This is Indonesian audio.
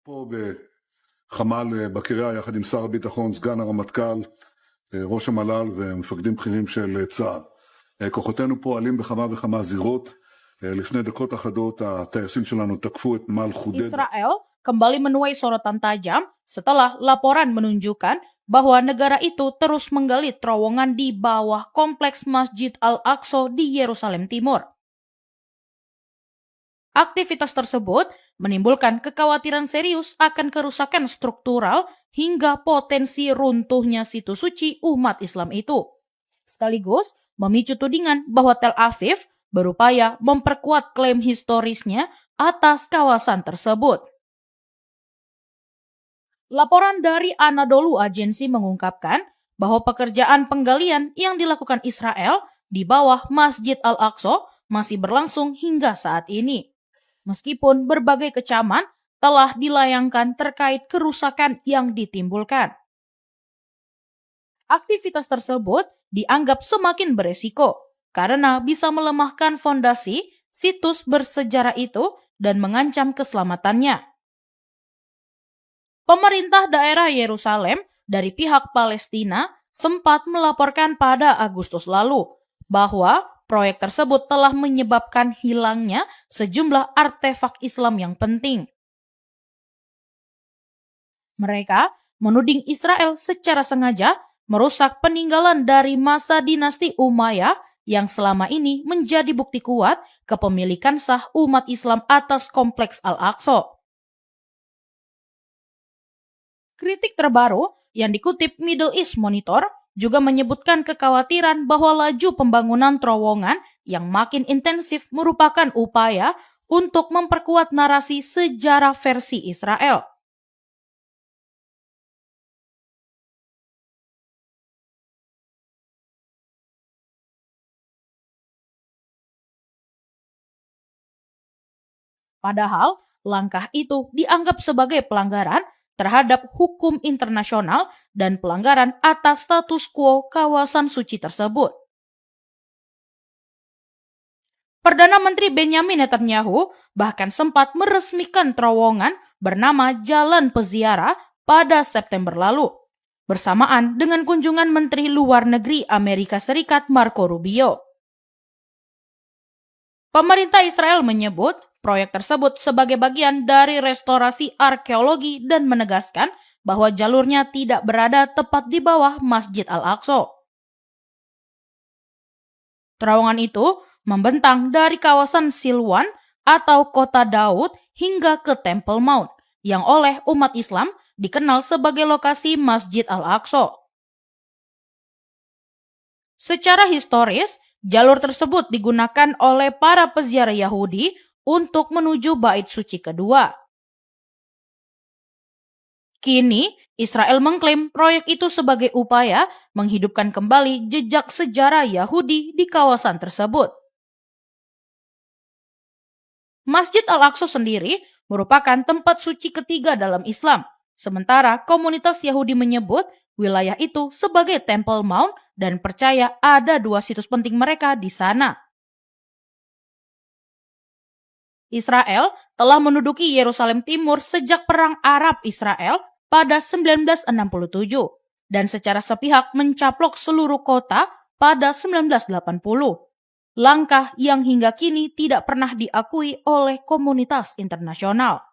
פה בחמ"ל בקריה יחד עם שר הביטחון, סגן הרמטכ"ל, ראש המל"ל ומפקדים בכירים של צה"ל. כוחותינו פועלים בכמה וכמה זירות. לפני דקות אחדות הטייסים שלנו תקפו את נמל חודיידה. Israel kembali menuai sorotan tajam setelah laporan menunjukkan bahwa negara itu terus menggali terowongan di bawah kompleks Masjid Al-Aqsa di Yerusalem Timur. Aktivitas tersebut menimbulkan kekhawatiran serius akan kerusakan struktural hingga potensi runtuhnya situs suci umat Islam itu. Sekaligus memicu tudingan bahwa Tel Aviv berupaya memperkuat klaim historisnya atas kawasan tersebut. Laporan dari Anadolu Agency mengungkapkan bahwa pekerjaan penggalian yang dilakukan Israel di bawah Masjid Al-Aqsa masih berlangsung hingga saat ini. Meskipun berbagai kecaman telah dilayangkan terkait kerusakan yang ditimbulkan. Aktivitas tersebut dianggap semakin beresiko karena bisa melemahkan fondasi situs bersejarah itu dan mengancam keselamatannya. Pemerintah daerah Yerusalem dari pihak Palestina sempat melaporkan pada Agustus lalu bahwa proyek tersebut telah menyebabkan hilangnya sejumlah artefak Islam yang penting. Mereka menuding Israel secara sengaja merusak peninggalan dari masa dinasti Umayyah yang selama ini menjadi bukti kuat kepemilikan sah umat Islam atas kompleks Al-Aqsa. Kritik terbaru yang dikutip Middle East Monitor juga menyebutkan kekhawatiran bahwa laju pembangunan terowongan yang makin intensif merupakan upaya untuk memperkuat narasi sejarah versi Israel. Padahal langkah itu dianggap sebagai pelanggaran terhadap hukum internasional dan pelanggaran atas status quo kawasan suci tersebut. Perdana Menteri Benjamin Netanyahu bahkan sempat meresmikan terowongan bernama Jalan Peziarah pada September lalu, bersamaan dengan kunjungan Menteri Luar Negeri Amerika Serikat Marco Rubio. Pemerintah Israel menyebut proyek tersebut sebagai bagian dari restorasi arkeologi dan menegaskan bahwa jalurnya tidak berada tepat di bawah Masjid Al-Aqsa. Terowongan itu membentang dari kawasan Silwan atau Kota Daud hingga ke Temple Mount yang oleh umat Islam dikenal sebagai lokasi Masjid Al-Aqsa. Secara historis, jalur tersebut digunakan oleh para peziarah Yahudi untuk menuju bait suci kedua. Kini, Israel mengklaim proyek itu sebagai upaya menghidupkan kembali jejak sejarah Yahudi di kawasan tersebut. Masjid Al-Aqsa sendiri merupakan tempat suci ketiga dalam Islam, sementara komunitas Yahudi menyebut wilayah itu sebagai Temple Mount dan percaya ada dua situs penting mereka di sana. Israel telah menduduki Yerusalem Timur sejak Perang Arab-Israel pada 1967 dan secara sepihak mencaplok seluruh kota pada 1980. Langkah yang hingga kini tidak pernah diakui oleh komunitas internasional.